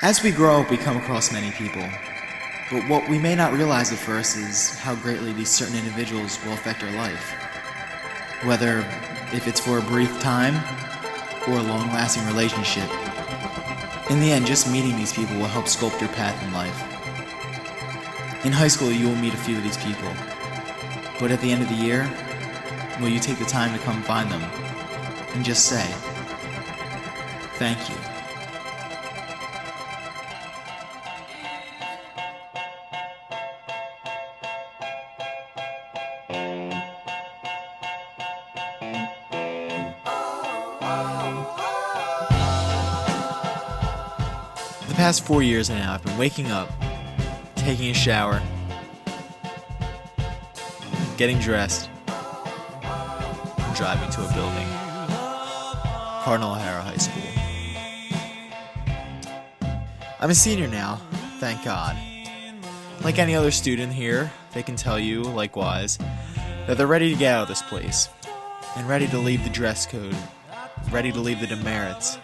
As we grow up, we come across many people, but what we may not realize at first is how greatly these certain individuals will affect our life. Whether if it's for a brief time or a long-lasting relationship. In the end, just meeting these people will help sculpt your path in life. In high school, you will meet a few of these people, but at the end of the year, will you take the time to come find them and just say, thank you. The past 4 years now, I've been waking up, taking a shower, getting dressed, and driving to a building. Cardinal O'Hara High School. I'm a senior now, thank God. Like any other student here, they can tell you, likewise, that they're ready to get out of this place, and ready to leave the dress code, ready to leave the demerits,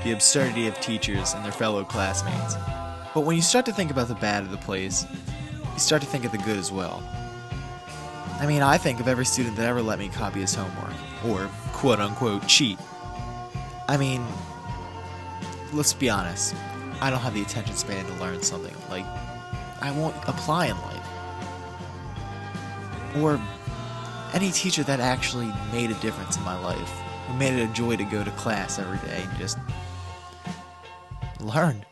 the absurdity of teachers and their fellow classmates. But when you start to think about the bad of the place, you start to think of the good as well. I mean, I think of every student that ever let me copy his homework, or quote-unquote cheat. I mean, let's be honest, I don't have the attention span to learn something, like, I won't apply in life. Or any teacher that actually made a difference in my life, who made it a joy to go to class every day and just learn.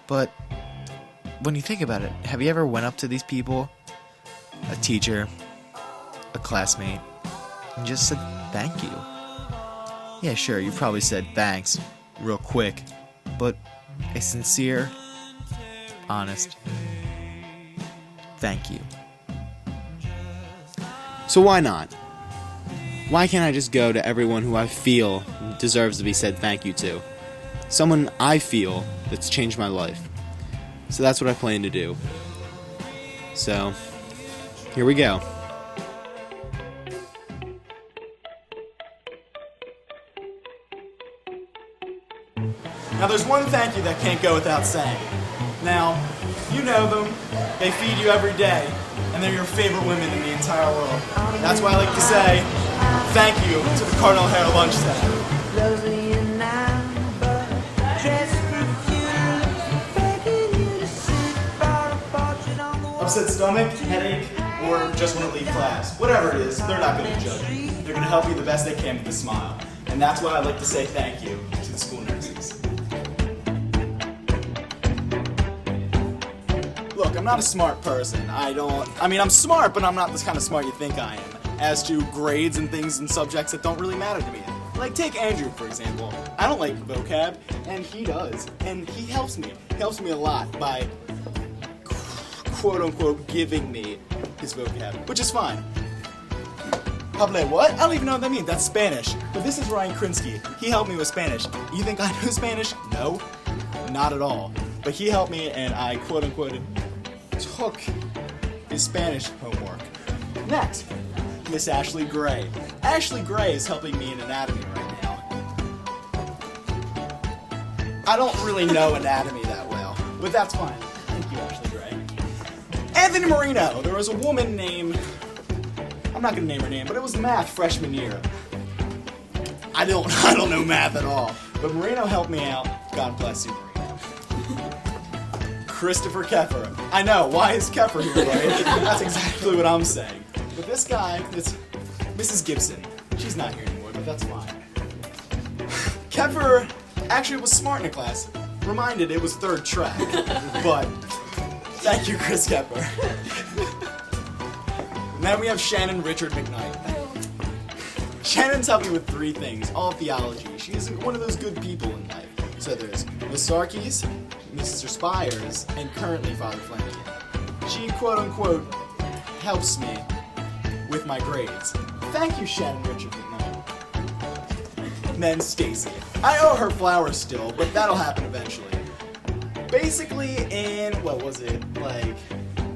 But when you think about it, have you ever went up to these people, a teacher, a classmate, and just said thank you? Yeah, sure, you probably said thanks real quick, but a sincere, honest thank you. So why not? Why can't I just go to everyone who I feel deserves to be said thank you to? Someone I feel that's changed my life. So that's what I plan to do. So, here we go. Now there's one thank you that can't go without saying. Now, you know them, they feed you every day, and they're your favorite women in the entire world. That's why I like to say, thank you to the Cardinal O'Hara lunch tab. Upset stomach, headache, or just want to leave class. Whatever it is, they're not going to judge you. They're going to help you the best they can with a smile. And that's why I like to say thank you to the school nurses. Look, I'm not a smart person. I'm smart, but I'm not this kind of smart you think I am. As to grades and things and subjects that don't really matter to me. Like, take Andrew, for example. I don't like vocab, and he does. And he helps me. He helps me a lot by quote-unquote giving me his vocab, which is fine. Hable what? I don't even know what that means. That's Spanish. But this is Ryan Krinsky. He helped me with Spanish. You think I knew Spanish? No, not at all. But he helped me, and I quote-unquote took his Spanish homework. Next, Miss Ashley Gray. Ashley Gray is helping me in anatomy right now. I don't really know anatomy that well, but that's fine. Thank you, Ashley Gray. Anthony Marino. There was a woman named, I'm not going to name her name, but it was math freshman year. I don't know math at all, but Marino helped me out. God bless you, Marino. Christopher Keffer. I know, why is Keffer here, right? That's exactly what I'm saying. But this guy, it's Mrs. Gibson. She's not here anymore, but that's fine. Keffer actually was smart in the class. Reminded it was third track, but thank you, Chris Kepper. Then we have Shannon Richard McKnight. Shannon's helped me with 3 things, all theology. She is one of those good people in life. So there's Miss Sarkis, Mr. Spires, and currently Father Flanagan. She, quote-unquote, helps me with my grades. Thank you, Shannon Richard McKnight. And then Stacy. I owe her flowers still, but that'll happen eventually. Basically in, what was it, like,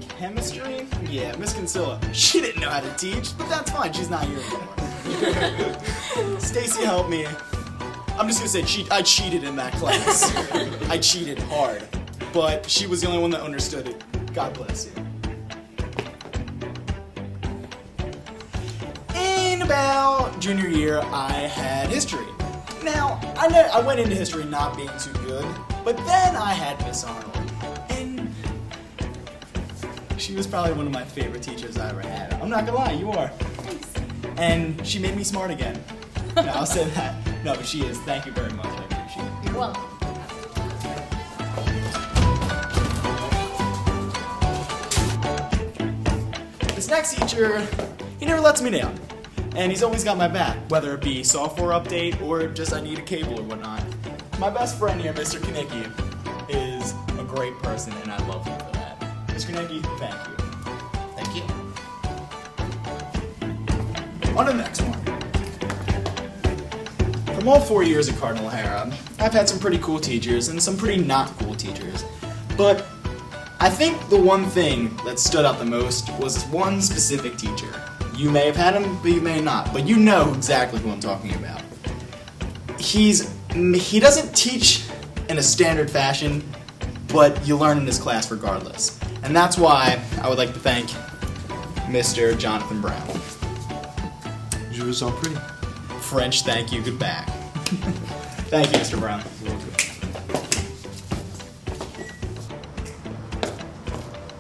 chemistry? Yeah, Miss Kinsella. She didn't know how to teach, but that's fine, she's not here anymore. Stacy helped me I'm just gonna say I cheated in that class. I cheated hard. But she was the only one that understood it. God bless you. In about junior year, I had history. Now, I went into history not being too good, but then I had Miss Arnold. And she was probably one of my favorite teachers I ever had. I'm not gonna lie, you are. Thanks. And she made me smart again. No, I'll say that. No, but she is. Thank you very much. I appreciate it. You're welcome. This next teacher, he never lets me down. And he's always got my back, whether it be software update or just I need a cable or whatnot. My best friend here, Mr. Kanicki, is a great person and I love him for that. Mr. Kanicki, thank you. Thank you. On to the next one. From all 4 years at Cardinal O'Hara, I've had some pretty cool teachers and some pretty not cool teachers. But I think the one thing that stood out the most was one specific teacher. You may have had him, but you may not. But you know exactly who I'm talking about. He doesn't teach in a standard fashion, but you learn in his class regardless. And that's why I would like to thank Mr. Jonathan Brown. Je vous en prie. French, thank you, good back. Thank you, Mr. Brown.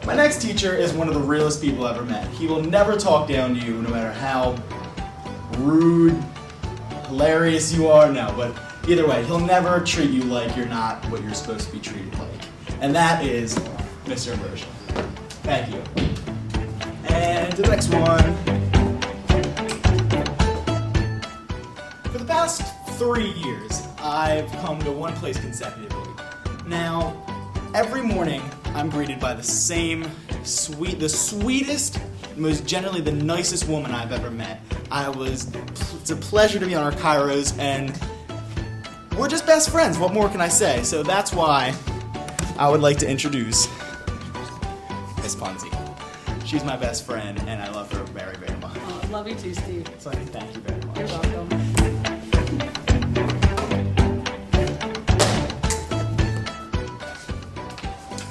My next teacher is one of the realest people I've ever met. He will never talk down to you, no matter how rude, hilarious you are. No, but either way, he'll never treat you like you're not what you're supposed to be treated like. And that is Mr. Immersion. Thank you. And the next one. For the past 3 years, I've come to one place consecutively. Now, every morning, I'm greeted by the sweetest, most generally the nicest woman I've ever met. It's a pleasure to be on our Kairos, and we're just best friends. What more can I say? So that's why I would like to introduce Miss Ponzi. She's my best friend, and I love her very, very much. Oh, love you too, Steve. So thank you very much. You're welcome.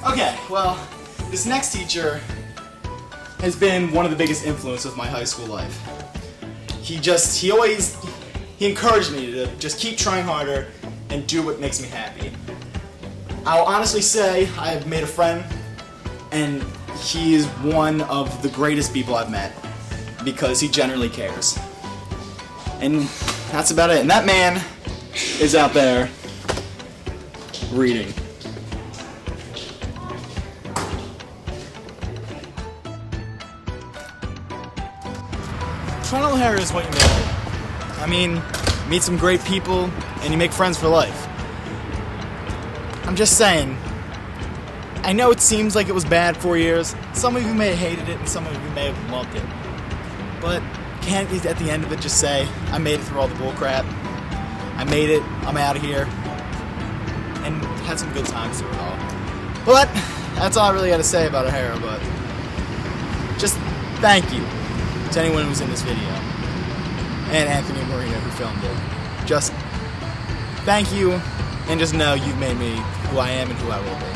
Okay, well, this next teacher has been one of the biggest influences of my high school life. He encouraged me to just keep trying harder and do what makes me happy. I'll honestly say I've made a friend, and he is one of the greatest people I've met because he generally cares. And that's about it. And that man is out there reading. Cardinal O'Hara is what you make it. I mean, meet some great people and you make friends for life. I'm just saying, I know it seems like it was bad 4 years. Some of you may have hated it and some of you may have loved it. But can't you at the end of it just say, I made it through all the bull crap. I made it, I'm out of here. And had some good times through it all. But that's all I really got to say about O'Hara, but just thank you to anyone who's in this video. And Anthony Marino who filmed it. Just thank you, and just know you've made me who I am and who I will be.